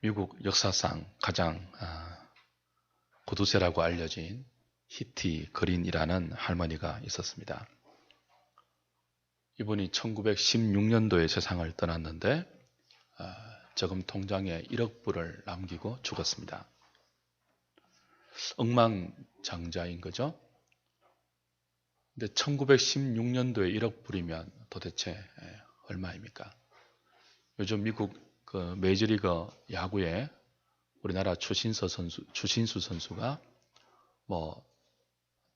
미국 역사상 가장 구두쇠라고 알려진 히티 그린이라는 할머니가 있었습니다. 이분이 1916년도에 세상을 떠났는데 저금 통장에 1억 불을 남기고 죽었습니다. 억만장자인 거죠. 근데 1916년도에 1억 불이면 도대체 얼마입니까? 요즘 미국 메이저리그 야구에 우리나라 추신수 선수가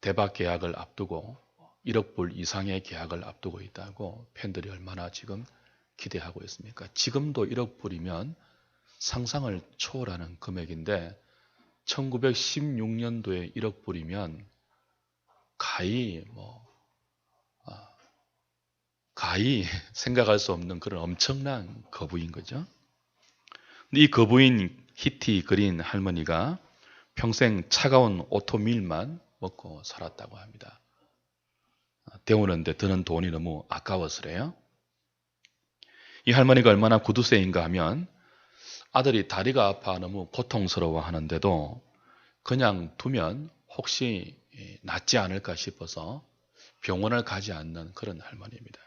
대박 계약을 앞두고 1억 불 이상의 계약을 앞두고 있다고 팬들이 얼마나 지금 기대하고 있습니까? 지금도 1억 불이면 상상을 초월하는 금액인데 1916년도에 1억 불이면 가히 생각할 수 없는 그런 엄청난 거부인 거죠. 근데 이 거부인 히티 그린 할머니가 평생 차가운 오토밀만 먹고 살았다고 합니다. 데우는데 드는 돈이 너무 아까워서래요. 이 할머니가 얼마나 구두쇠인가 하면 아들이 다리가 아파 너무 고통스러워 하는데도 그냥 두면 혹시 낫지 않을까 싶어서 병원을 가지 않는 그런 할머니입니다.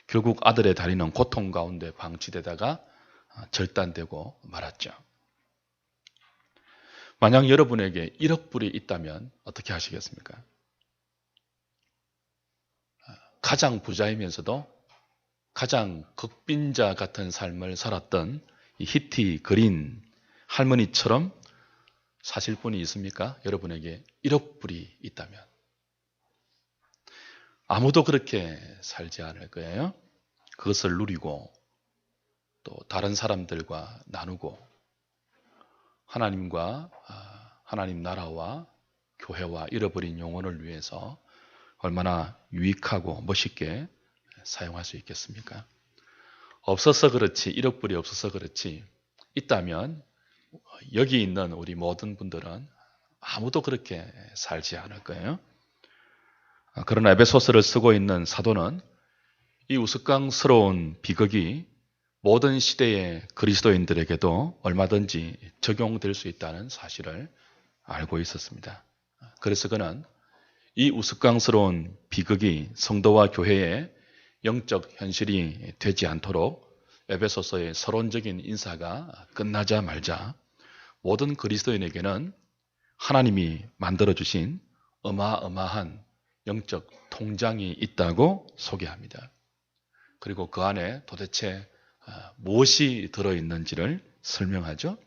결국 아들의 다리는 고통 가운데 방치되다가 절단되고 말았죠. 만약 여러분에게 1억 불이 있다면 어떻게 하시겠습니까? 가장 부자이면서도 가장 극빈자 같은 삶을 살았던 이 히티 그린 할머니처럼 사실 분이 있습니까? 여러분에게 1억 불이 있다면 아무도 그렇게 살지 않을 거예요. 그것을 누리고 또 다른 사람들과 나누고 하나님 나라와 교회와 잃어버린 영혼을 위해서 얼마나 유익하고 멋있게 사용할 수 있겠습니까? 없어서 그렇지, 1억 불이 없어서 그렇지, 있다면 여기 있는 우리 모든 분들은 아무도 그렇게 살지 않을 거예요. 그러나 에베소서를 쓰고 있는 사도는 이 우스꽝스러운 비극이 모든 시대의 그리스도인들에게도 얼마든지 적용될 수 있다는 사실을 알고 있었습니다. 그래서 그는 이 우스꽝스러운 비극이 성도와 교회의 영적 현실이 되지 않도록 에베소서의 서론적인 인사가 끝나자 말자 모든 그리스도인에게는 하나님이 만들어주신 어마어마한 영적 통장이 있다고 소개합니다. 그리고 그 안에 도대체 무엇이 들어있는지를 설명하죠.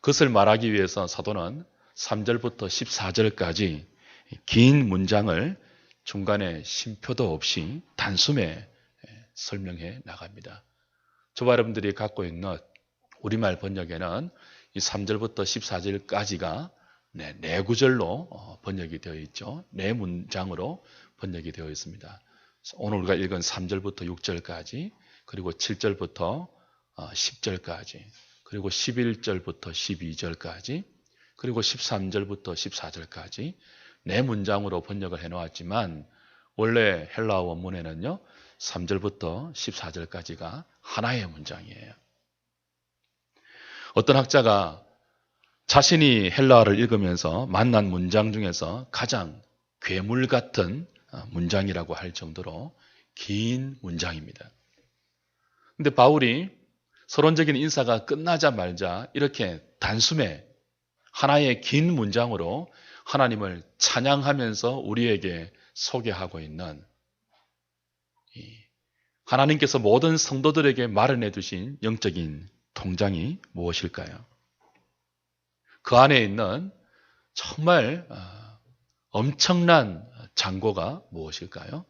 그것을 말하기 위해서 사도는 3절부터 14절까지 긴 문장을 중간에 쉼표도 없이 단숨에 설명해 나갑니다. 저와 여러분들이 갖고 있는 우리말 번역에는 이 3절부터 14절까지가 네 구절로 번역이 되어 있죠. 네 문장으로 번역이 되어 있습니다. 오늘 우리가 읽은 3절부터 6절까지, 그리고 7절부터 10절까지, 그리고 11절부터 12절까지, 그리고 13절부터 14절까지 네 문장으로 번역을 해놓았지만 원래 헬라어 원문에는요 3절부터 14절까지가 하나의 문장이에요. 어떤 학자가 자신이 헬라어를 읽으면서 만난 문장 중에서 가장 괴물 같은 문장이라고 할 정도로 긴 문장입니다. 근데 바울이 서론적인 인사가 끝나자 말자 이렇게 단숨에 하나의 긴 문장으로 하나님을 찬양하면서 우리에게 소개하고 있는 하나님께서 모든 성도들에게 마련해 두신 영적인 통장이 무엇일까요? 그 안에 있는 정말 엄청난 잔고가 무엇일까요?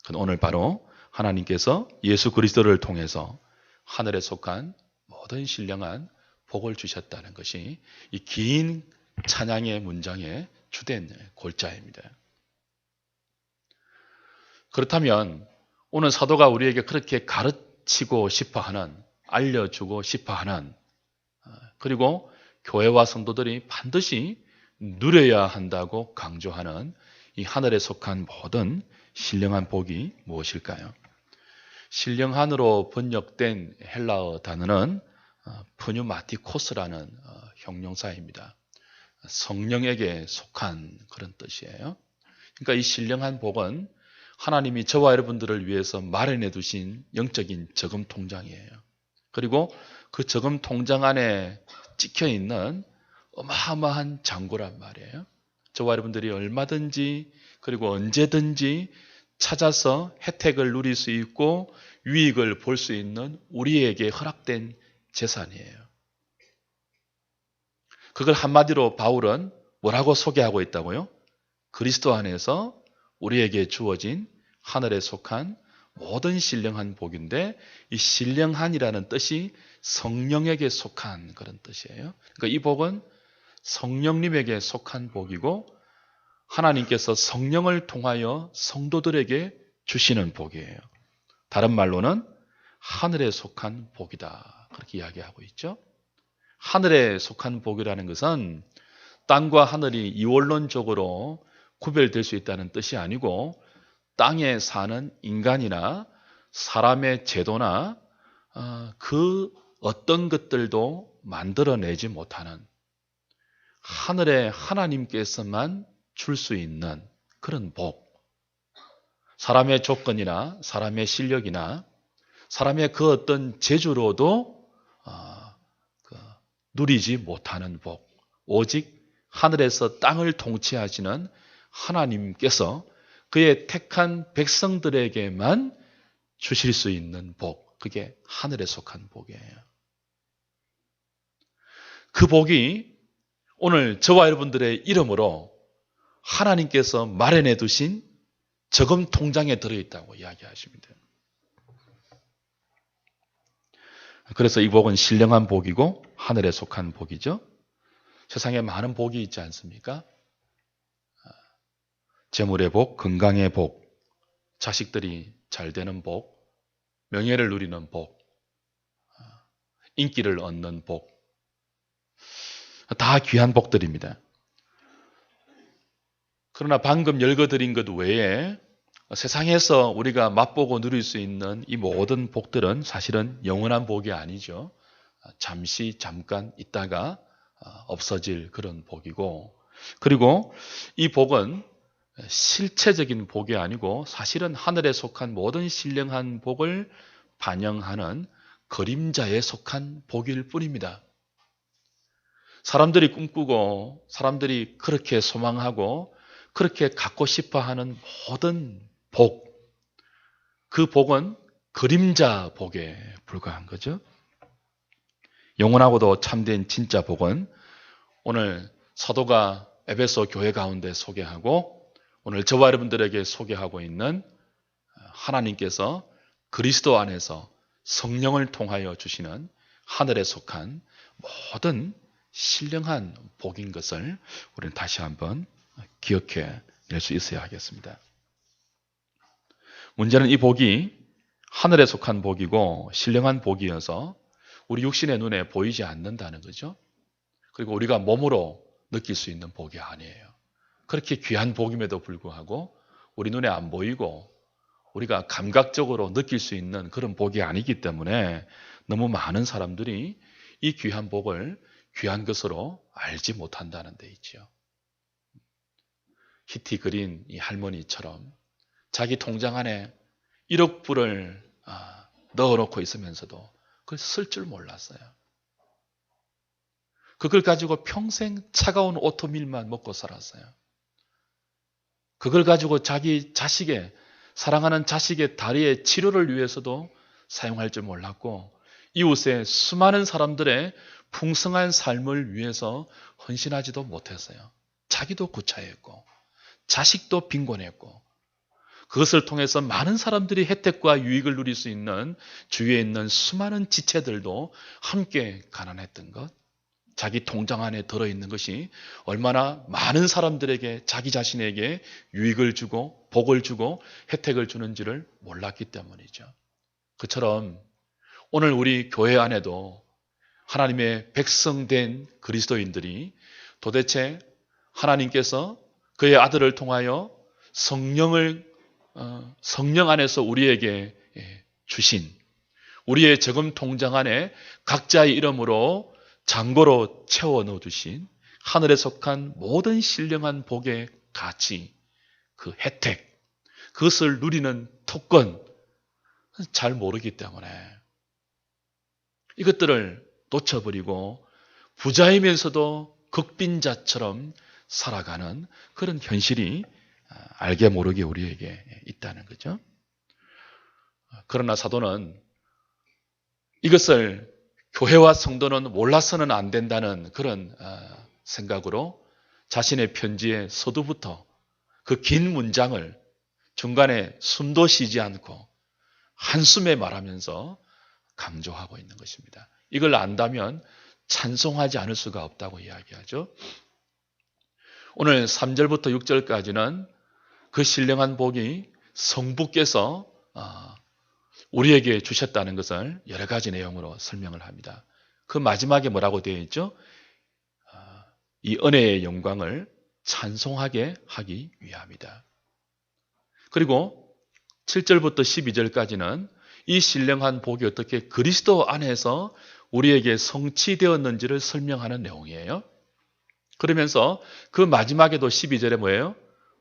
그건 오늘 바로 하나님께서 예수 그리스도를 통해서 하늘에 속한 모든 신령한 복을 주셨다는 것이 이 긴 찬양의 문장의 주된 골자입니다. 그렇다면 오늘 사도가 우리에게 그렇게 가르치고 싶어하는, 알려주고 싶어하는, 그리고 교회와 성도들이 반드시 누려야 한다고 강조하는 이 하늘에 속한 모든 신령한 복이 무엇일까요? 신령한으로 번역된 헬라어 단어는 프뉴마티코스라는 형용사입니다. 성령에게 속한 그런 뜻이에요. 그러니까 이 신령한 복은 하나님이 저와 여러분들을 위해서 마련해 두신 영적인 저금 통장이에요. 그리고 그 저금 통장 안에 찍혀 있는 어마어마한 잔고란 말이에요. 저와 여러분들이 얼마든지 그리고 언제든지 찾아서 혜택을 누릴 수 있고 유익을 볼 수 있는 우리에게 허락된 재산이에요. 그걸 한마디로 바울은 뭐라고 소개하고 있다고요? 그리스도 안에서 우리에게 주어진 하늘에 속한 모든 신령한 복인데, 이 신령한이라는 뜻이 성령에게 속한 그런 뜻이에요. 그러니까 이 복은 성령님에게 속한 복이고 하나님께서 성령을 통하여 성도들에게 주시는 복이에요. 다른 말로는 하늘에 속한 복이다, 그렇게 이야기하고 있죠. 하늘에 속한 복이라는 것은 땅과 하늘이 이원론적으로 구별될 수 있다는 뜻이 아니고 땅에 사는 인간이나 사람의 제도나 그 어떤 것들도 만들어내지 못하는 하늘의 하나님께서만 줄 수 있는 그런 복, 사람의 조건이나 사람의 실력이나 사람의 그 어떤 재주로도 누리지 못하는 복, 오직 하늘에서 땅을 통치하시는 하나님께서 그의 택한 백성들에게만 주실 수 있는 복, 그게 하늘에 속한 복이에요. 그 복이 오늘 저와 여러분들의 이름으로 하나님께서 마련해 두신 저금 통장에 들어있다고 이야기하십니다. 그래서 이 복은 신령한 복이고 하늘에 속한 복이죠. 세상에 많은 복이 있지 않습니까? 재물의 복, 건강의 복, 자식들이 잘 되는 복, 명예를 누리는 복, 인기를 얻는 복, 다 귀한 복들입니다. 그러나 방금 읽어드린 것 외에 세상에서 우리가 맛보고 누릴 수 있는 이 모든 복들은 사실은 영원한 복이 아니죠. 잠깐 있다가 없어질 그런 복이고, 그리고 이 복은 실체적인 복이 아니고 사실은 하늘에 속한 모든 신령한 복을 반영하는 그림자에 속한 복일 뿐입니다. 사람들이 꿈꾸고 사람들이 그렇게 소망하고 그렇게 갖고 싶어하는 모든 복, 그 복은 그림자 복에 불과한 거죠. 영원하고도 참된 진짜 복은 오늘 사도가 에베소 교회 가운데 소개하고 오늘 저와 여러분들에게 소개하고 있는 하나님께서 그리스도 안에서 성령을 통하여 주시는 하늘에 속한 모든 신령한 복인 것을 우리는 다시 한번 기억해 낼 수 있어야 하겠습니다. 문제는 이 복이 하늘에 속한 복이고 신령한 복이어서 우리 육신의 눈에 보이지 않는다는 거죠. 그리고 우리가 몸으로 느낄 수 있는 복이 아니에요. 그렇게 귀한 복임에도 불구하고 우리 눈에 안 보이고 우리가 감각적으로 느낄 수 있는 그런 복이 아니기 때문에 너무 많은 사람들이 이 귀한 복을 귀한 것으로 알지 못한다는 데 있죠. 히티 그린 이 할머니처럼 자기 통장 안에 1억 불을 넣어놓고 있으면서도 그걸 쓸 줄 몰랐어요. 그걸 가지고 평생 차가운 오트밀만 먹고 살았어요. 그걸 가지고 자기 자식의, 사랑하는 자식의 다리의 치료를 위해서도 사용할 줄 몰랐고 이웃의 수많은 사람들의 풍성한 삶을 위해서 헌신하지도 못했어요. 자기도 구차했고 자식도 빈곤했고 그것을 통해서 많은 사람들이 혜택과 유익을 누릴 수 있는 주위에 있는 수많은 지체들도 함께 가난했던 것, 자기 통장 안에 들어있는 것이 얼마나 많은 사람들에게 자기 자신에게 유익을 주고 복을 주고 혜택을 주는지를 몰랐기 때문이죠. 그처럼 오늘 우리 교회 안에도 하나님의 백성된 그리스도인들이 도대체 하나님께서 그의 아들을 통하여 성령 안에서 우리에게 주신, 우리의 저금 통장 안에 각자의 이름으로 잔고로 채워 넣어두신 하늘에 속한 모든 신령한 복의 가치, 그 혜택, 그것을 누리는 특권, 잘 모르기 때문에 이것들을 놓쳐버리고 부자이면서도 극빈자처럼 살아가는 그런 현실이 알게 모르게 우리에게 있다는 거죠. 그러나 사도는 이것을 교회와 성도는 몰라서는 안 된다는 그런 생각으로 자신의 편지의 서두부터 그 긴 문장을 중간에 숨도 쉬지 않고 한숨에 말하면서 강조하고 있는 것입니다. 이걸 안다면 찬송하지 않을 수가 없다고 이야기하죠. 오늘 3절부터 6절까지는 그 신령한 복이 성부께서 우리에게 주셨다는 것을 여러 가지 내용으로 설명을 합니다. 그 마지막에 뭐라고 되어 있죠? 이 은혜의 영광을 찬송하게 하기 위함이다. 그리고 7절부터 12절까지는 이 신령한 복이 어떻게 그리스도 안에서 우리에게 성취되었는지를 설명하는 내용이에요. 그러면서 그 마지막에도 12절에 뭐예요?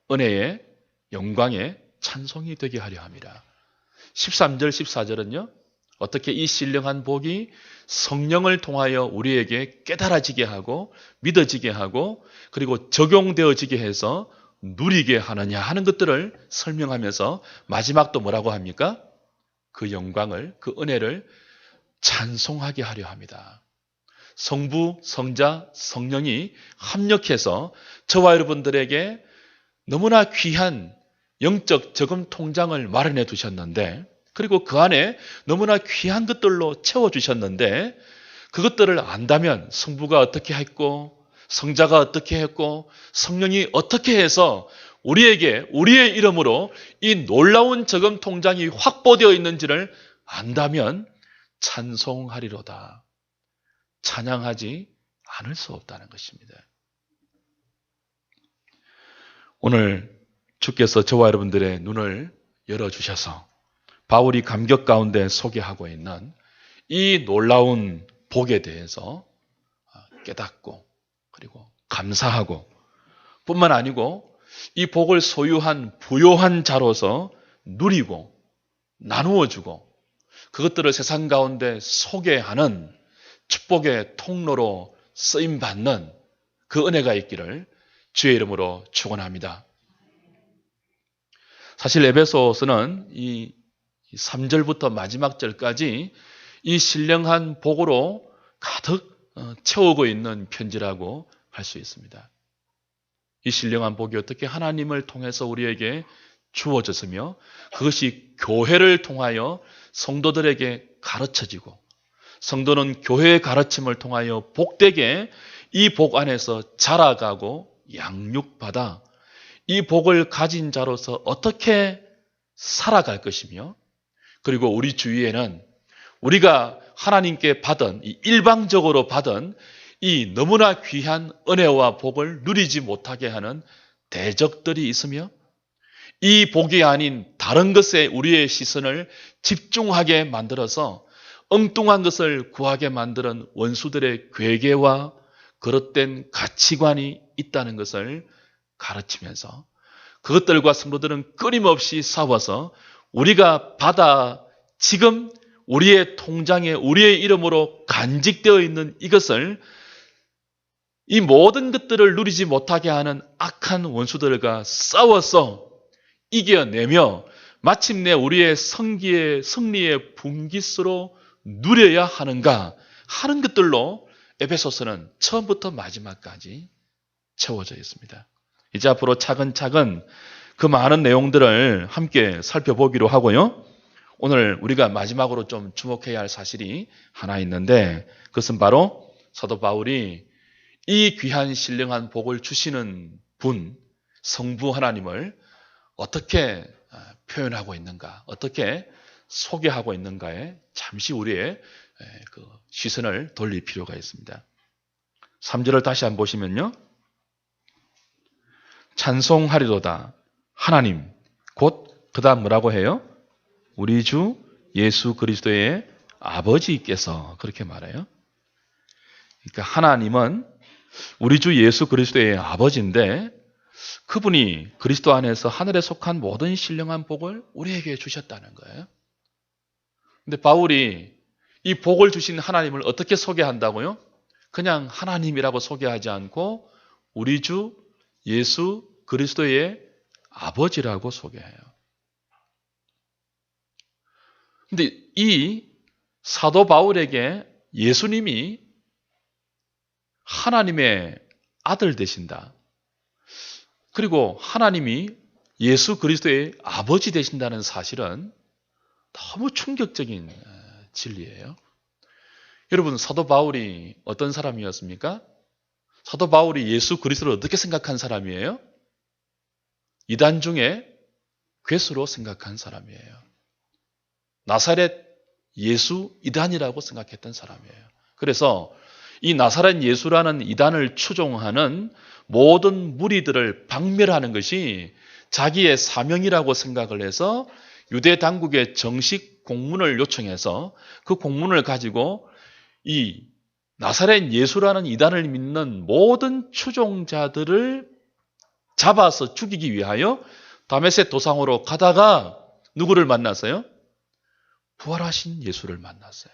은혜의 영광의 찬송이 되게 하려 합니다. 13절, 14절은요. 어떻게 이 신령한 복이 성령을 통하여 우리에게 깨달아지게 하고 믿어지게 하고 그리고 적용되어지게 해서 누리게 하느냐 하는 것들을 설명하면서 마지막 또 뭐라고 합니까? 그 영광을, 그 은혜를 찬송하게 하려 합니다. 성부, 성자, 성령이 합력해서 저와 여러분들에게 너무나 귀한 영적 저금 통장을 마련해 두셨는데 그리고 그 안에 너무나 귀한 것들로 채워주셨는데 그것들을 안다면 성부가 어떻게 했고 성자가 어떻게 했고 성령이 어떻게 해서 우리에게 우리의 이름으로 이 놀라운 저금 통장이 확보되어 있는지를 안다면 찬송하리로다. 찬양하지 않을 수 없다는 것입니다. 오늘 주께서 저와 여러분들의 눈을 열어주셔서 바울이 감격 가운데 소개하고 있는 이 놀라운 복에 대해서 깨닫고 그리고 감사하고 뿐만 아니고 이 복을 소유한 부요한 자로서 누리고 나누어주고 그것들을 세상 가운데 소개하는 축복의 통로로 쓰임받는 그 은혜가 있기를 주의 이름으로 축원합니다. 사실 에베소서는 이 3절부터 마지막 절까지 이 신령한 복으로 가득 채우고 있는 편지라고 할 수 있습니다. 이 신령한 복이 어떻게 하나님을 통해서 우리에게 주어졌으며 그것이 교회를 통하여 성도들에게 가르쳐지고 성도는 교회의 가르침을 통하여 복되게 이 복 안에서 자라가고 양육받아 이 복을 가진 자로서 어떻게 살아갈 것이며 그리고 우리 주위에는 우리가 하나님께 받은 일방적으로 받은 이 너무나 귀한 은혜와 복을 누리지 못하게 하는 대적들이 있으며 이 복이 아닌 다른 것에 우리의 시선을 집중하게 만들어서 엉뚱한 것을 구하게 만드는 원수들의 괴계와 그릇된 가치관이 있다는 것을 가르치면서 그것들과 성도들은 끊임없이 싸워서 우리가 받아 지금 우리의 통장에 우리의 이름으로 간직되어 있는 이것을 이 모든 것들을 누리지 못하게 하는 악한 원수들과 싸워서 이겨내며 마침내 우리의 승리의 분깃으로 누려야 하는가 하는 것들로 에베소서는 처음부터 마지막까지 채워져 있습니다. 이제 앞으로 차근차근 그 많은 내용들을 함께 살펴보기로 하고요. 오늘 우리가 마지막으로 좀 주목해야 할 사실이 하나 있는데 그것은 바로 사도 바울이 이 귀한 신령한 복을 주시는 분, 성부 하나님을 어떻게 표현하고 있는가, 어떻게 소개하고 있는가에 잠시 우리의 그 시선을 돌릴 필요가 있습니다. 3절을 다시 한번 보시면요. 찬송하리로다 하나님 곧 그 다음 뭐라고 해요? 우리 주 예수 그리스도의 아버지께서 그렇게 말해요. 그러니까 하나님은 우리 주 예수 그리스도의 아버지인데 그분이 그리스도 안에서 하늘에 속한 모든 신령한 복을 우리에게 주셨다는 거예요. 근데 바울이 이 복을 주신 하나님을 어떻게 소개한다고요? 그냥 하나님이라고 소개하지 않고 우리 주 예수 그리스도의 아버지라고 소개해요. 근데 이 사도 바울에게 예수님이 하나님의 아들 되신다. 그리고 하나님이 예수 그리스도의 아버지 되신다는 사실은 너무 충격적인 진리예요. 여러분, 사도 바울이 어떤 사람이었습니까? 사도 바울이 예수 그리스도를 어떻게 생각한 사람이에요? 이단 중에 괴수로 생각한 사람이에요. 나사렛 예수 이단이라고 생각했던 사람이에요. 그래서 이 나사렛 예수라는 이단을 추종하는 모든 무리들을 박멸하는 것이 자기의 사명이라고 생각을 해서 유대 당국에 정식 공문을 요청해서 그 공문을 가지고 이 나사렛 예수라는 이단을 믿는 모든 추종자들을 잡아서 죽이기 위하여 다메섹 도상으로 가다가 누구를 만났어요? 부활하신 예수를 만났어요.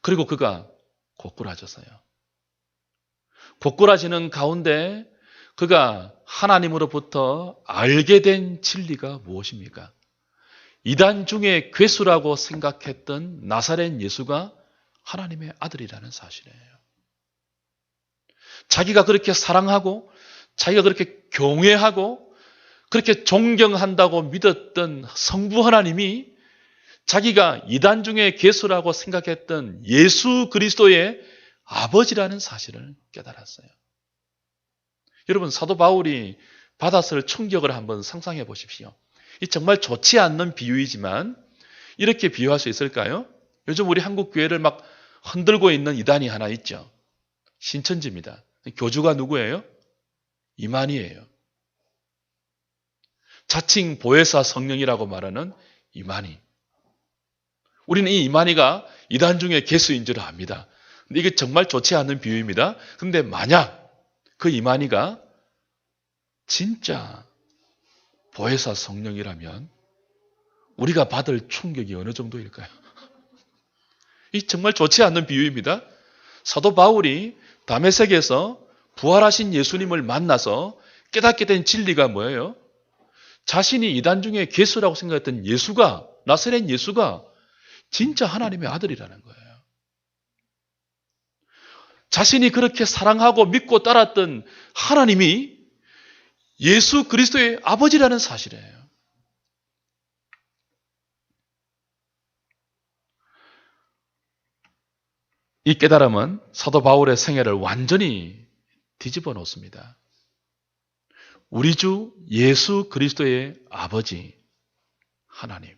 그리고 그가 고꾸라졌어요. 고꾸라지는 가운데 그가 하나님으로부터 알게 된 진리가 무엇입니까? 이단 중에 괴수라고 생각했던 나사렛 예수가 하나님의 아들이라는 사실이에요. 자기가 그렇게 사랑하고 자기가 그렇게 경외하고 그렇게 존경한다고 믿었던 성부 하나님이 자기가 이단 중에 괴수라고 생각했던 예수 그리스도의 아버지라는 사실을 깨달았어요. 여러분, 사도 바울이 받았을 충격을 한번 상상해 보십시오. 이 정말 좋지 않는 비유이지만 이렇게 비유할 수 있을까요? 요즘 우리 한국 교회를 막 흔들고 있는 이단이 하나 있죠. 신천지입니다. 교주가 누구예요? 이만희예요. 자칭 보혜사 성령이라고 말하는 이만희. 우리는 이 이만희가 이단 중에 개수인 줄 압니다. 근데 이게 정말 좋지 않은 비유입니다. 근데 만약 그 이만희가 진짜 보혜사 성령이라면 우리가 받을 충격이 어느 정도일까요? 이 정말 좋지 않는 비유입니다. 사도 바울이 다메섹에서 부활하신 예수님을 만나서 깨닫게 된 진리가 뭐예요? 자신이 이단 중에 괴수라고 생각했던 예수가, 나사렛 예수가 진짜 하나님의 아들이라는 거예요. 자신이 그렇게 사랑하고 믿고 따랐던 하나님이 예수 그리스도의 아버지라는 사실이에요. 이 깨달음은 사도 바울의 생애를 완전히 뒤집어 놓습니다. 우리 주 예수 그리스도의 아버지 하나님.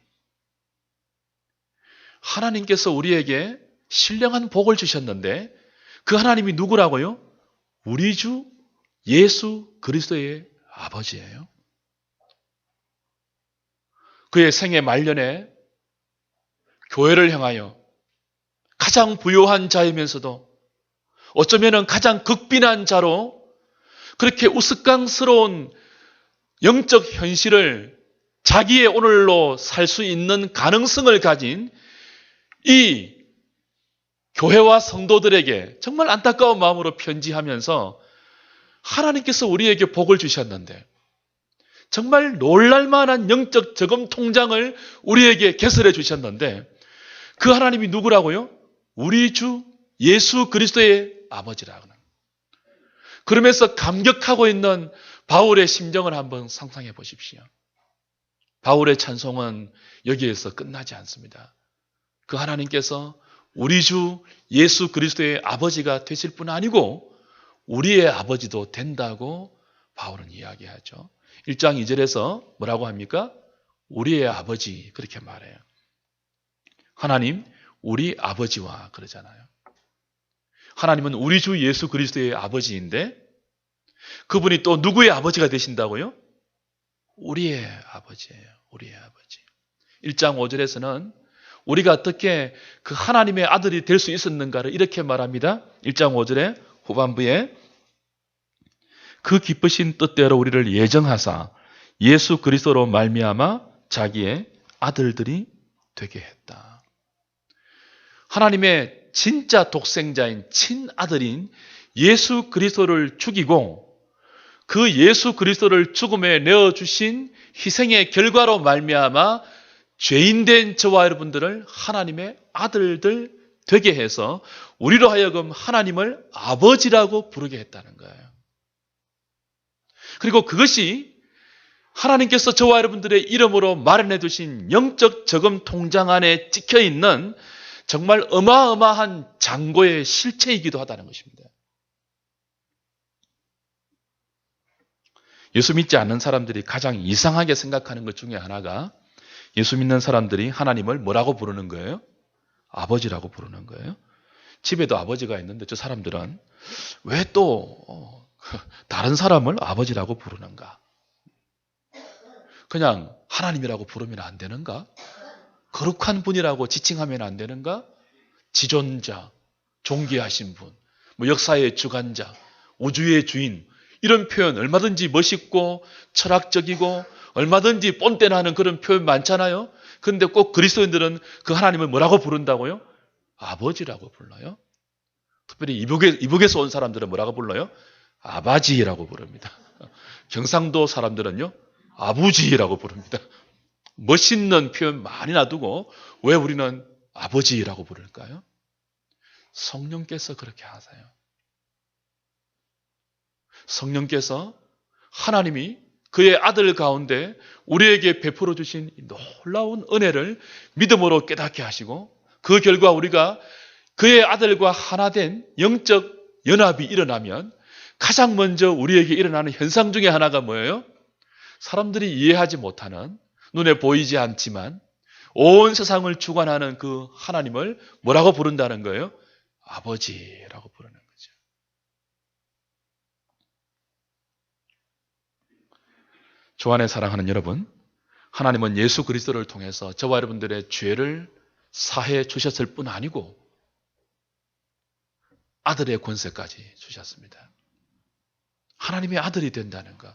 하나님께서 우리에게 신령한 복을 주셨는데 그 하나님이 누구라고요? 우리 주 예수 그리스도의 아버지예요. 그의 생애 말년에 교회를 향하여 가장 부요한 자이면서도 어쩌면 가장 극빈한 자로 그렇게 우스꽝스러운 영적 현실을 자기의 오늘로 살 수 있는 가능성을 가진 이 교회와 성도들에게 정말 안타까운 마음으로 편지하면서 하나님께서 우리에게 복을 주셨는데 정말 놀랄만한 영적 저금 통장을 우리에게 개설해 주셨는데 그 하나님이 누구라고요? 우리 주 예수 그리스도의 아버지라고는. 그러면서 감격하고 있는 바울의 심정을 한번 상상해 보십시오. 바울의 찬송은 여기에서 끝나지 않습니다. 그 하나님께서 우리 주 예수 그리스도의 아버지가 되실 뿐 아니고 우리의 아버지도 된다고 바울은 이야기하죠. 1장 2절에서 뭐라고 합니까? 우리의 아버지 그렇게 말해요. 하나님 우리 아버지와 그러잖아요. 하나님은 우리 주 예수 그리스도의 아버지인데 그분이 또 누구의 아버지가 되신다고요? 우리의 아버지예요. 우리의 아버지. 1장 5절에서는 우리가 어떻게 그 하나님의 아들이 될 수 있었는가를 이렇게 말합니다. 1장 5절에 후반부에 그 기쁘신 뜻대로 우리를 예정하사 예수 그리스도로 말미암아 자기의 아들들이 되게 했다. 하나님의 진짜 독생자인 친아들인 예수 그리스도를 죽이고 그 예수 그리스도를 죽음에 내어주신 희생의 결과로 말미암아 죄인된 저와 여러분들을 하나님의 아들들 되게 해서 우리로 하여금 하나님을 아버지라고 부르게 했다는 거예요. 그리고 그것이 하나님께서 저와 여러분들의 이름으로 마련해 두신 영적 저금 통장 안에 찍혀 있는 정말 어마어마한 장고의 실체이기도 하다는 것입니다. 예수 믿지 않는 사람들이 가장 이상하게 생각하는 것 중에 하나가 예수 믿는 사람들이 하나님을 뭐라고 부르는 거예요? 아버지라고 부르는 거예요. 집에도 아버지가 있는데 저 사람들은 왜 또 다른 사람을 아버지라고 부르는가? 그냥 하나님이라고 부르면 안 되는가? 거룩한 분이라고 지칭하면 안 되는가? 지존자, 존귀하신 분, 역사의 주관자, 우주의 주인 이런 표현 얼마든지 멋있고 철학적이고 얼마든지 뽐때나는 그런 표현 많잖아요. 그런데 꼭 그리스도인들은 그 하나님을 뭐라고 부른다고요? 아버지라고 불러요. 특별히 이북에서 온 사람들은 뭐라고 불러요? 아바지라고 부릅니다. 경상도 사람들은요, 아부지라고 부릅니다. 멋있는 표현 많이 놔두고 왜 우리는 아버지라고 부를까요? 성령께서 그렇게 하세요. 성령께서 하나님이 그의 아들 가운데 우리에게 베풀어 주신 놀라운 은혜를 믿음으로 깨닫게 하시고 그 결과 우리가 그의 아들과 하나 된 영적 연합이 일어나면 가장 먼저 우리에게 일어나는 현상 중에 하나가 뭐예요? 사람들이 이해하지 못하는 눈에 보이지 않지만 온 세상을 주관하는 그 하나님을 뭐라고 부른다는 거예요? 아버지라고 부르는 거죠. 주 안에 사랑하는 여러분, 하나님은 예수 그리스도를 통해서 저와 여러분들의 죄를 사해 주셨을 뿐 아니고 아들의 권세까지 주셨습니다. 하나님의 아들이 된다는 것.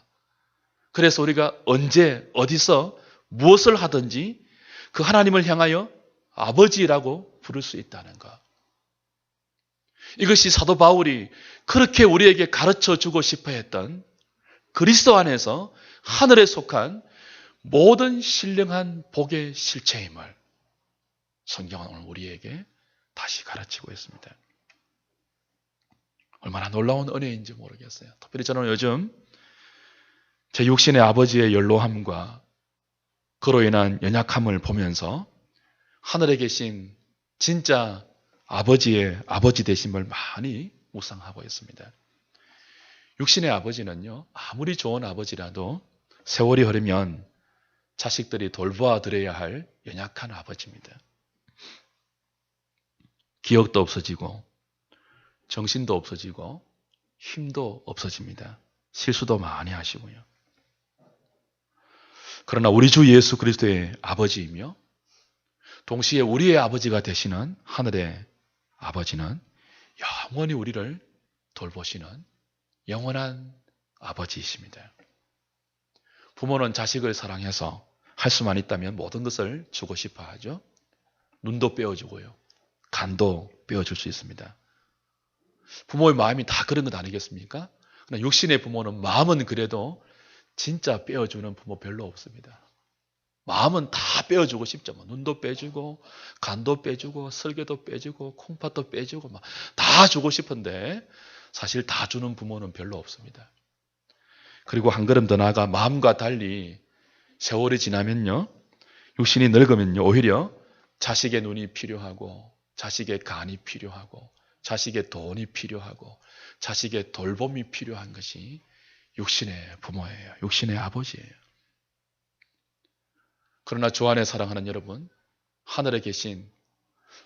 그래서 우리가 언제 어디서 무엇을 하든지 그 하나님을 향하여 아버지라고 부를 수 있다는 것. 이것이 사도 바울이 그렇게 우리에게 가르쳐 주고 싶어 했던 그리스도 안에서 하늘에 속한 모든 신령한 복의 실체임을 성경은 오늘 우리에게 다시 가르치고 있습니다. 얼마나 놀라운 은혜인지 모르겠어요. 특별히 저는 요즘 제 육신의 아버지의 연로함과 그로 인한 연약함을 보면서 하늘에 계신 진짜 아버지의 아버지 되심을 많이 묵상하고 있습니다. 육신의 아버지는요, 아무리 좋은 아버지라도 세월이 흐르면 자식들이 돌보아 드려야 할 연약한 아버지입니다. 기억도 없어지고 정신도 없어지고 힘도 없어집니다. 실수도 많이 하시고요. 그러나 우리 주 예수 그리스도의 아버지이며 동시에 우리의 아버지가 되시는 하늘의 아버지는 영원히 우리를 돌보시는 영원한 아버지이십니다. 부모는 자식을 사랑해서 할 수만 있다면 모든 것을 주고 싶어 하죠. 눈도 빼어주고요. 간도 빼어줄 수 있습니다. 부모의 마음이 다 그런 것 아니겠습니까? 그러나 육신의 부모는 마음은 그래도 진짜 빼어주는 부모 별로 없습니다. 마음은 다 빼어주고 싶죠. 눈도 빼주고 간도 빼주고 설계도 빼주고 콩팥도 빼주고 다 주고 싶은데 사실 다 주는 부모는 별로 없습니다. 그리고 한 걸음 더 나아가 마음과 달리 세월이 지나면요, 육신이 늙으면요, 오히려 자식의 눈이 필요하고 자식의 간이 필요하고 자식의 돈이 필요하고 자식의 돌봄이 필요한 것이 육신의 부모예요. 육신의 아버지예요. 그러나 주 안에 사랑하는 여러분, 하늘에 계신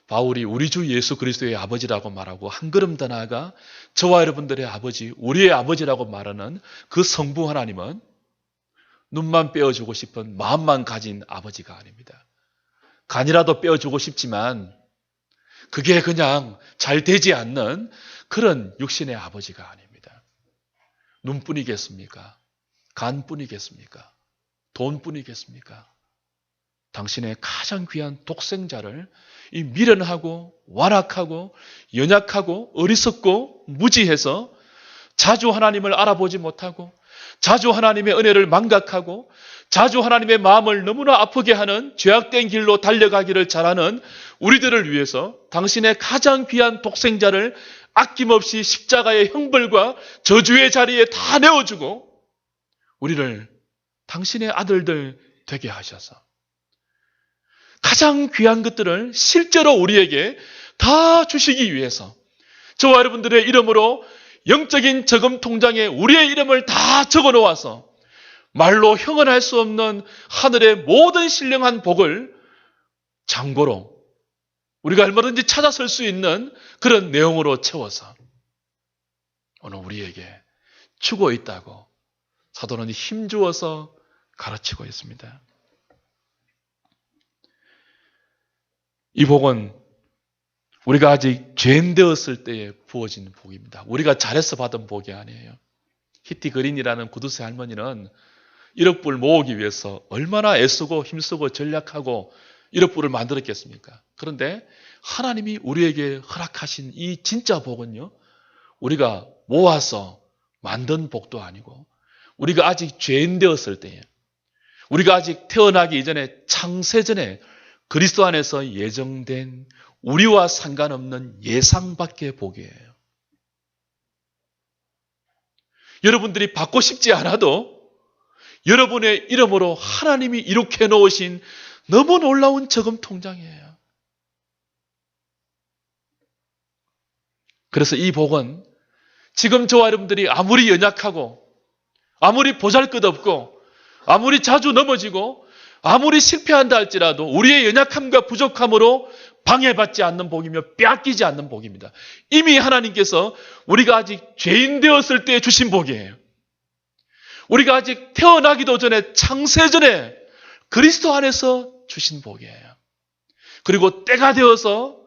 바울이 우리 주 예수 그리스도의 아버지라고 말하고 한 걸음 더 나아가 저와 여러분들의 아버지, 우리의 아버지라고 말하는 그 성부 하나님은 눈만 빼어주고 싶은 마음만 가진 아버지가 아닙니다. 간이라도 빼어주고 싶지만 그게 그냥 잘 되지 않는 그런 육신의 아버지가 아닙니다. 눈뿐이겠습니까? 간뿐이겠습니까? 돈뿐이겠습니까? 당신의 가장 귀한 독생자를 이 미련하고 완악하고 연약하고 어리석고 무지해서 자주 하나님을 알아보지 못하고 자주 하나님의 은혜를 망각하고 자주 하나님의 마음을 너무나 아프게 하는 죄악된 길로 달려가기를 잘하는 우리들을 위해서 당신의 가장 귀한 독생자를 아낌없이 십자가의 형벌과 저주의 자리에 다 내어주고 우리를 당신의 아들들 되게 하셔서 가장 귀한 것들을 실제로 우리에게 다 주시기 위해서 저와 여러분들의 이름으로 영적인 저금 통장에 우리의 이름을 다 적어 놓아서 말로 형언할 수 없는 하늘의 모든 신령한 복을 장고로 우리가 얼마든지 찾아설 수 있는 그런 내용으로 채워서 오늘 우리에게 주고 있다고 사도는 힘주어서 가르치고 있습니다. 이 복은 우리가 아직 죄인 되었을 때에 부어진 복입니다. 우리가 잘해서 받은 복이 아니에요. 히티 그린이라는 구두쇠 할머니는 1억 불 모으기 위해서 얼마나 애쓰고 힘쓰고 전략하고 1억 불을 만들었겠습니까? 그런데 하나님이 우리에게 허락하신 이 진짜 복은요, 우리가 모아서 만든 복도 아니고 우리가 아직 죄인 되었을 때에 우리가 아직 태어나기 이전에 창세전에 그리스도 안에서 예정된 우리와 상관없는 예상밖의 복이에요. 여러분들이 받고 싶지 않아도 여러분의 이름으로 하나님이 이렇게 놓으신 너무 놀라운 저금 통장이에요. 그래서 이 복은 지금 저와 여러분들이 아무리 연약하고 아무리 보잘것없고 아무리 자주 넘어지고 아무리 실패한다 할지라도 우리의 연약함과 부족함으로 방해받지 않는 복이며 빼앗기지 않는 복입니다. 이미 하나님께서 우리가 아직 죄인 되었을 때 주신 복이에요. 우리가 아직 태어나기도 전에 창세전에 그리스도 안에서 주신 복이에요. 그리고 때가 되어서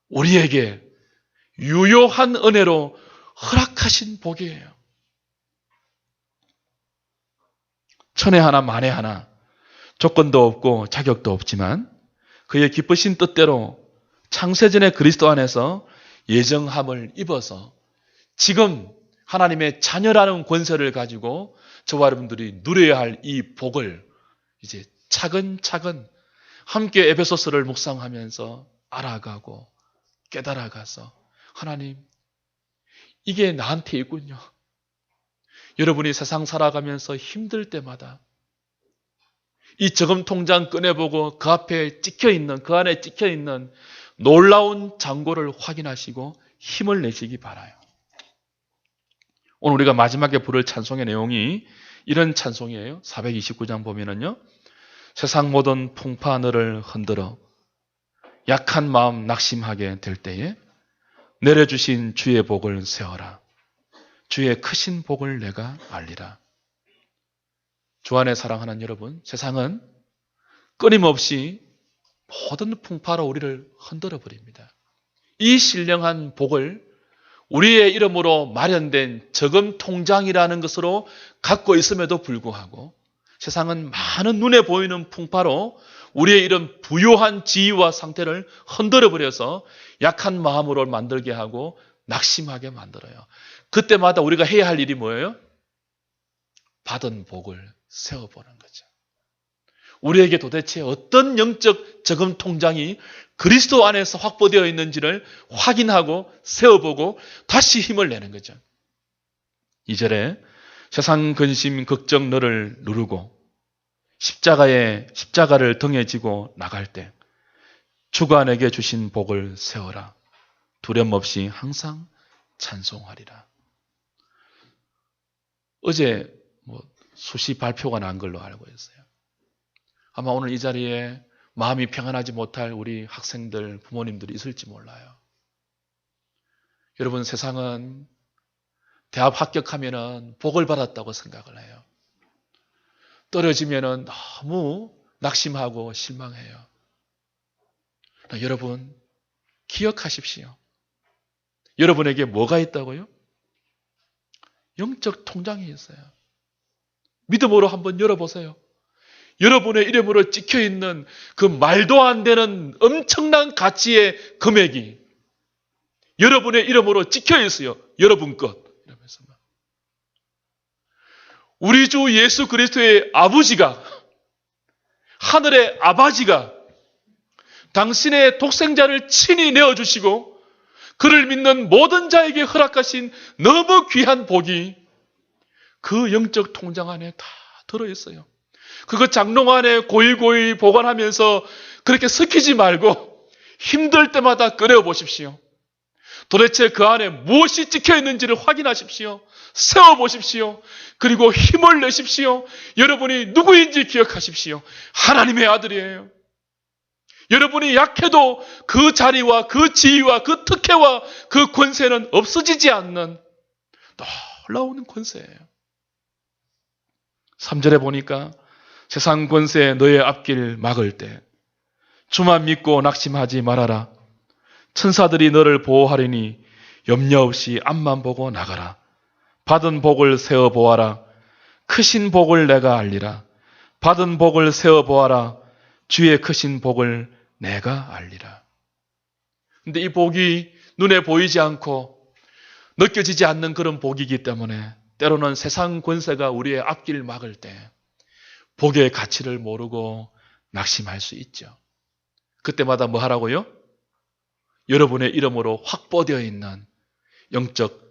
우리에게 유효한 은혜로 허락하신 복이에요. 천에 하나 만에 하나 조건도 없고 자격도 없지만 그의 기쁘신 뜻대로 창세전의 그리스도 안에서 예정함을 입어서 지금 하나님의 자녀라는 권세를 가지고 저와 여러분들이 누려야 할 이 복을 이제 차근차근 함께 에베소서를 묵상하면서 알아가고 깨달아가서 하나님, 이게 나한테 있군요. 여러분이 세상 살아가면서 힘들 때마다 이 저금 통장 꺼내보고 그 앞에 찍혀있는, 그 안에 찍혀있는 놀라운 잔고를 확인하시고 힘을 내시기 바라요. 오늘 우리가 마지막에 부를 찬송의 내용이 이런 찬송이에요. 429장 보면은요. 세상 모든 풍파 하늘을 흔들어 약한 마음 낙심하게 될 때에 내려주신 주의 복을 세어라. 주의 크신 복을 내가 알리라. 주 안에 사랑하는 여러분, 세상은 끊임없이 모든 풍파로 우리를 흔들어 버립니다. 이 신령한 복을 우리의 이름으로 마련된 저금 통장이라는 것으로 갖고 있음에도 불구하고 세상은 많은 눈에 보이는 풍파로 우리의 이런 부요한 지위와 상태를 흔들어 버려서 약한 마음으로 만들게 하고 낙심하게 만들어요. 그때마다 우리가 해야 할 일이 뭐예요? 받은 복을 세워보는 거죠. 우리에게 도대체 어떤 영적 저금 통장이 그리스도 안에서 확보되어 있는지를 확인하고 세워보고 다시 힘을 내는 거죠. 2절에 세상 근심 걱정 너를 누르고 십자가를 등에 지고 나갈 때 주관에게 주신 복을 세워라. 두려움 없이 항상 찬송하리라. 어제 수시 발표가 난 걸로 알고 있어요. 아마 오늘 이 자리에 마음이 평안하지 못할 우리 학생들, 부모님들이 있을지 몰라요. 여러분, 세상은 대학 합격하면은 복을 받았다고 생각을 해요. 떨어지면은 너무 낙심하고 실망해요. 여러분 기억하십시오. 여러분에게 뭐가 있다고요? 영적 통장이 있어요. 믿음으로 한번 열어보세요. 여러분의 이름으로 찍혀있는 그 말도 안 되는 엄청난 가치의 금액이 여러분의 이름으로 찍혀있어요. 여러분 것. 이러면서 우리 주 예수 그리스도의 아버지가, 하늘의 아버지가 당신의 독생자를 친히 내어주시고 그를 믿는 모든 자에게 허락하신 너무 귀한 복이 그 영적 통장 안에 다 들어있어요. 그거 장롱 안에 고일고일 보관하면서 그렇게 섞이지 말고 힘들 때마다 꺼내보십시오. 도대체 그 안에 무엇이 찍혀 있는지를 확인하십시오. 세워보십시오. 그리고 힘을 내십시오. 여러분이 누구인지 기억하십시오. 하나님의 아들이에요. 여러분이 약해도 그 자리와 그 지위와 그 특혜와 그 권세는 없어지지 않는 놀라운 권세예요. 3절에 보니까 세상 권세 너의 앞길 막을 때 주만 믿고 낙심하지 말아라. 천사들이 너를 보호하리니 염려 없이 앞만 보고 나가라. 받은 복을 세어 보아라. 크신 복을 내가 알리라. 받은 복을 세어 보아라. 주의 크신 복을 내가 알리라. 근데 이 복이 눈에 보이지 않고 느껴지지 않는 그런 복이기 때문에 때로는 세상 권세가 우리의 앞길 막을 때 복의 가치를 모르고 낙심할 수 있죠. 그때마다 뭐 하라고요? 여러분의 이름으로 확보되어 있는 영적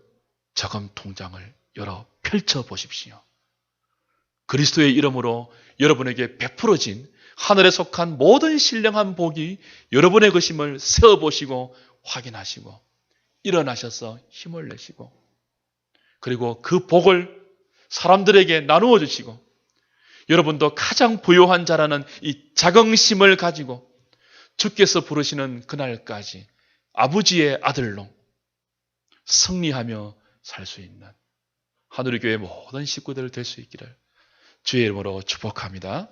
저금 통장을 열어 펼쳐 보십시오. 그리스도의 이름으로 여러분에게 베풀어진 하늘에 속한 모든 신령한 복이 여러분의 것임을 세어보시고 확인하시고 일어나셔서 힘을 내시고 그리고 그 복을 사람들에게 나누어 주시고 여러분도 가장 부요한 자라는 이 자긍심을 가지고 주께서 부르시는 그날까지 아버지의 아들로 승리하며 살 수 있는 하늘의 교회 모든 식구들 될 수 있기를 주의 이름으로 축복합니다.